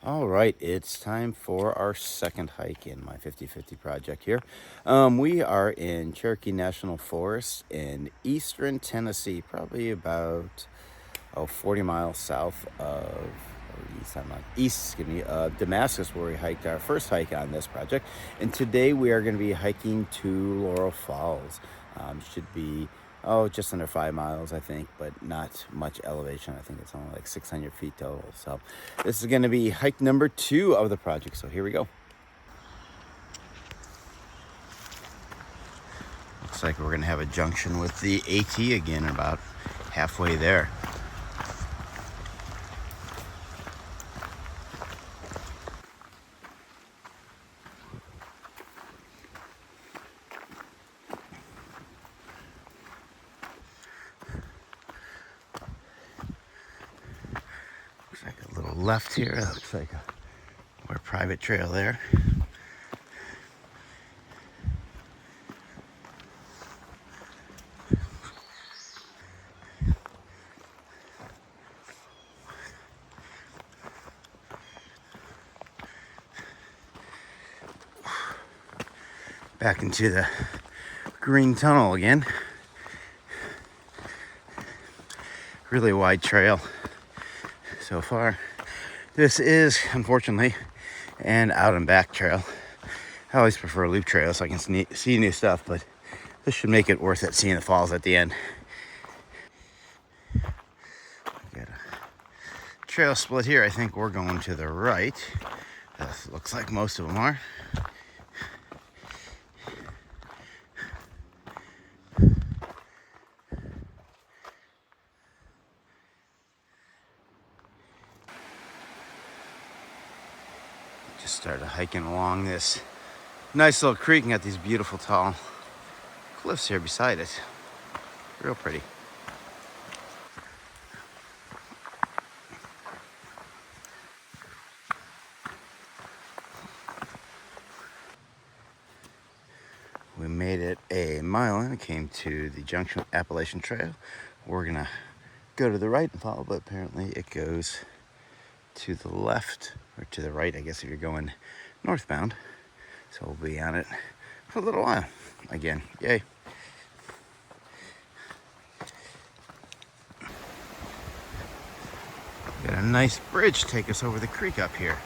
All right, it's time for our second hike in my 50/50 project here. We are in Cherokee National Forest in eastern Tennessee, probably about 40 miles south of, or east, I'm not, east, excuse me, Damascus, where we hiked our first hike on this project. And today we are going to be hiking to Laurel Falls. Should be just under 5 miles, I think, but not much elevation. I think it's only like 600 feet total. So this is going to be hike number 2 of the project. So here we go. Looks like we're going to have a junction with the AT again, about halfway there. Looks like a little left here. That looks like a more private trail there. Back into the green tunnel again. Really wide trail so far. This is, unfortunately, an out and back trail. I always prefer loop trails so I can see new stuff, but this should make it worth it seeing the falls at the end. Got a trail split here. I think we're going to the right. That looks like most of them are. Just started hiking along this nice little creek and got these beautiful tall cliffs here beside it. Real pretty. We made it a mile and came to the junction with Appalachian Trail. We're gonna go to the right and follow, but apparently it goes to the left, or to the right, I guess, if you're going northbound. So we'll be on it for a little while again. Yay. Got a nice bridge take us over the creek up here.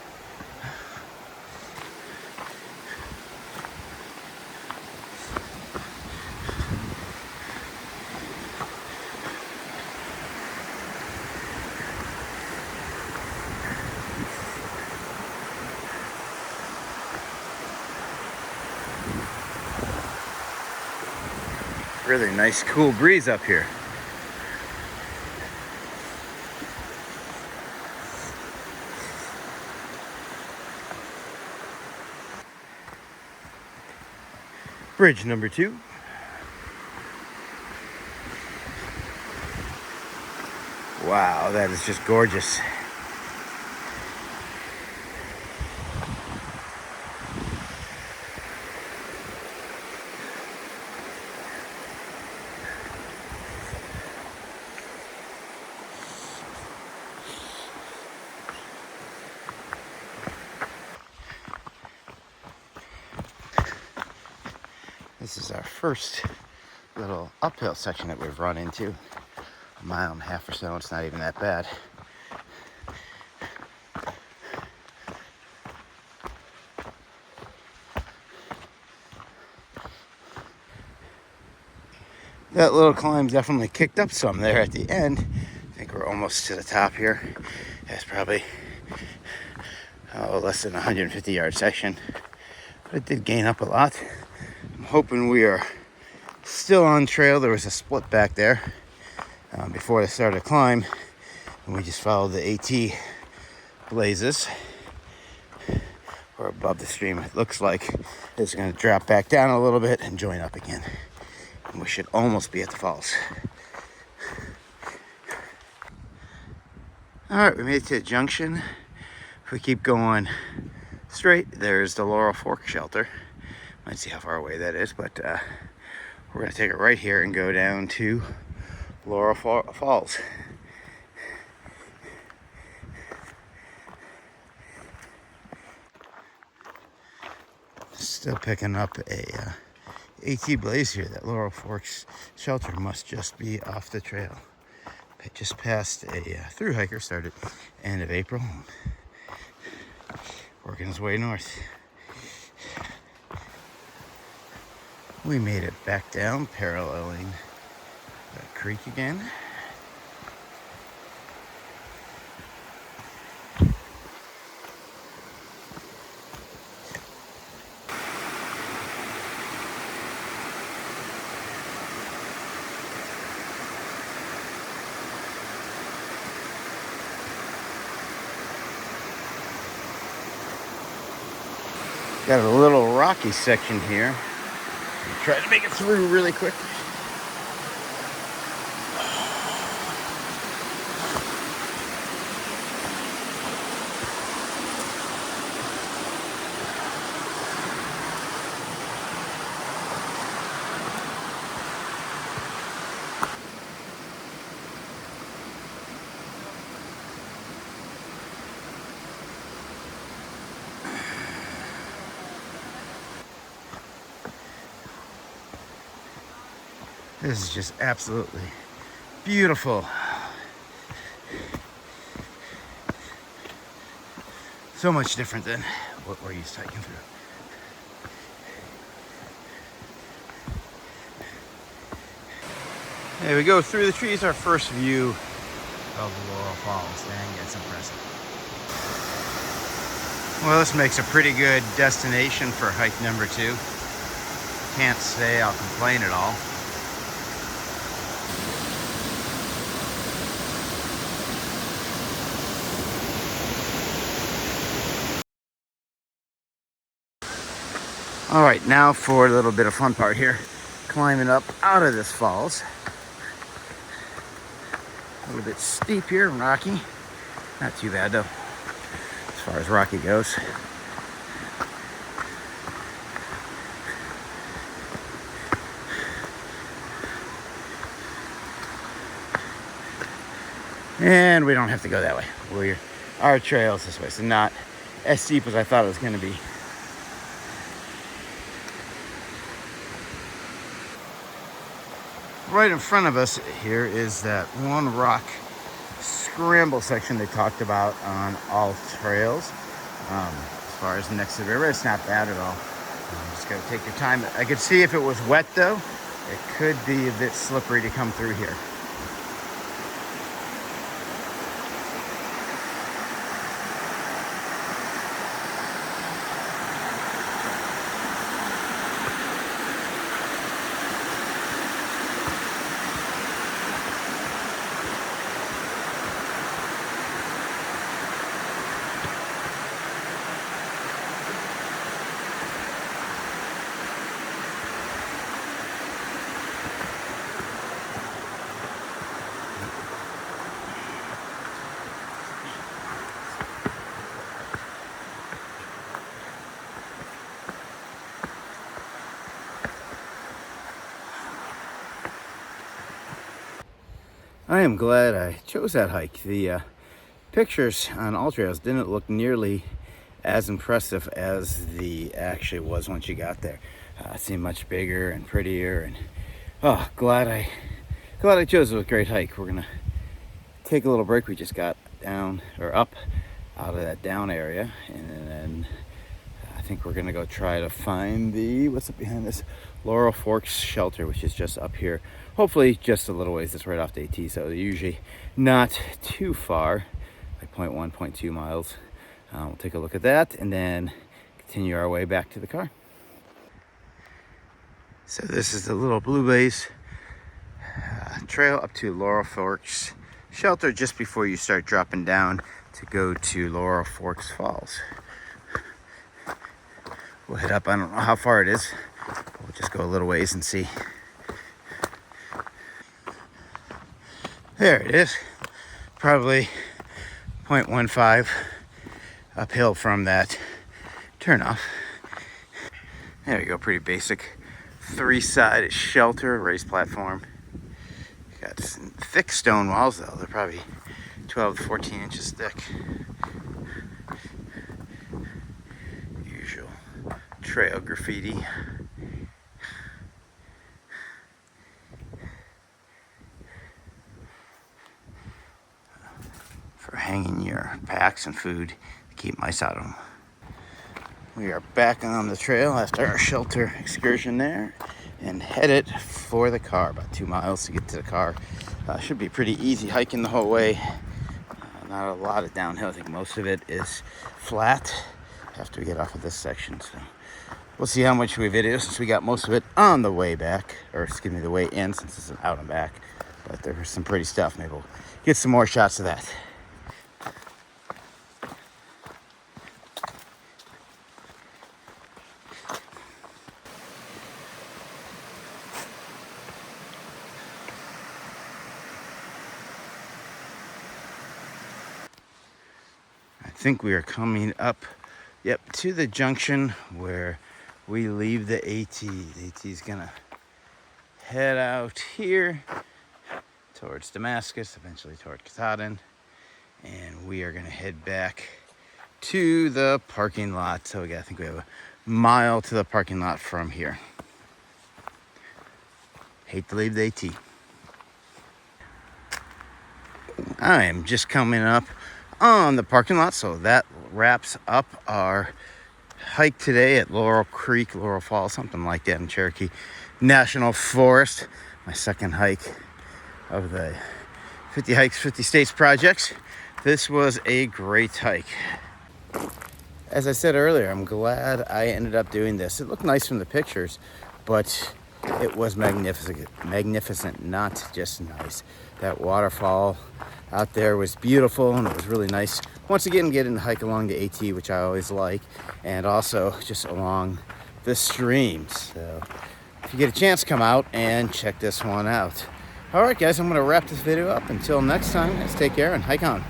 Really nice cool breeze up here. Bridge number 2. Wow, that is just gorgeous. This is our first little uphill section that we've run into. 1.5 miles or so, it's not even that bad. That little climb definitely kicked up some there at the end. I think we're almost to the top here. That's probably less than a 150-yard section, but it did gain up a lot. I'm hoping we are still on trail. There was a split back there before I started to climb, and we just followed the AT blazes. We're above the stream. It looks like it's going to drop back down a little bit and join up again. And we should almost be at the falls. All right, we made it to the junction. If we keep going straight, there's the Laurel Fork shelter. Might see how far away that is, but we're going to take it right here and go down to Laurel Falls. Still picking up a AT blaze here. That Laurel Forks shelter must just be off the trail. It just passed a through hiker, started end of April, working his way north. We made it back down, paralleling the creek again. Got a little rocky section here. Try to make it through really quick. This is just absolutely beautiful. So much different than what we're used to hiking through. There we go, through the trees, our first view of Laurel Falls. Dang, that's impressive. Well, this makes a pretty good destination for hike number 2. Can't say I'll complain at all. All right, now for a little bit of fun part here. Climbing up out of this falls. A little bit steep here and rocky. Not too bad though, as far as rocky goes. And we don't have to go that way. Our trail's this way, so not as steep as I thought it was going to be. Right in front of us here is that one rock scramble section they talked about on all trails. As far as next to the river, it's not bad at all. Just gotta take your time. I could see if it was wet though, it could be a bit slippery to come through here. I am glad I chose that hike. The pictures on all trails didn't look nearly as impressive as the actually was once you got there. It seemed much bigger and prettier, and glad I chose it. It was a great hike. We're gonna take a little break. We just got down or up out of that down area, and then I think we're gonna go try to find the what's up behind this Laurel Forks shelter, which is just up here. Hopefully just a little ways. It's right off the AT, so usually not too far, like 0.1, 0.2 miles. We'll take a look at that and then continue our way back to the car. So this is the little Blue Blaze trail up to Laurel Forks shelter just before you start dropping down to go to Laurel Forks Falls. We'll head up. I don't know how far it is. We'll just go a little ways and see. There it is. Probably 0.15 uphill from that turnoff. There you go. Pretty basic 3-sided shelter, raised platform. Got some thick stone walls though. They're probably 12 to 14 inches thick. Usual trail graffiti. For hanging your packs and food to keep mice out of them. We are back on the trail after our shelter excursion there and headed for the car. About 2 miles to get to the car. Should be pretty easy hiking the whole way. Not a lot of downhill. I think most of it is flat after we get off of this section. So we'll see how much we video since we got most of it on the way back, or excuse me, the way in since it's an out and back. But there's some pretty stuff. Maybe we'll get some more shots of that. I think we are coming up, to the junction where we leave the AT. The AT is gonna head out here towards Damascus, eventually toward Katahdin, and we are gonna head back to the parking lot. So I think we have a mile to the parking lot from here. Hate to leave the AT. I am just coming up on the parking lot, so that wraps up our hike today at Laurel Creek, Laurel Falls, something like that in Cherokee National Forest. My second hike of the 50 Hikes, 50 States projects. This was a great hike. As I said earlier, I'm glad I ended up doing this. It looked nice from the pictures, but it was magnificent, not just nice. That waterfall out there was beautiful, and it was really nice once again getting to hike along the AT, which I always like, and also just along the streams. So if you get a chance, come out and check this one out. All right, guys, I'm going to wrap this video up. Until next time, guys, take care and hike on.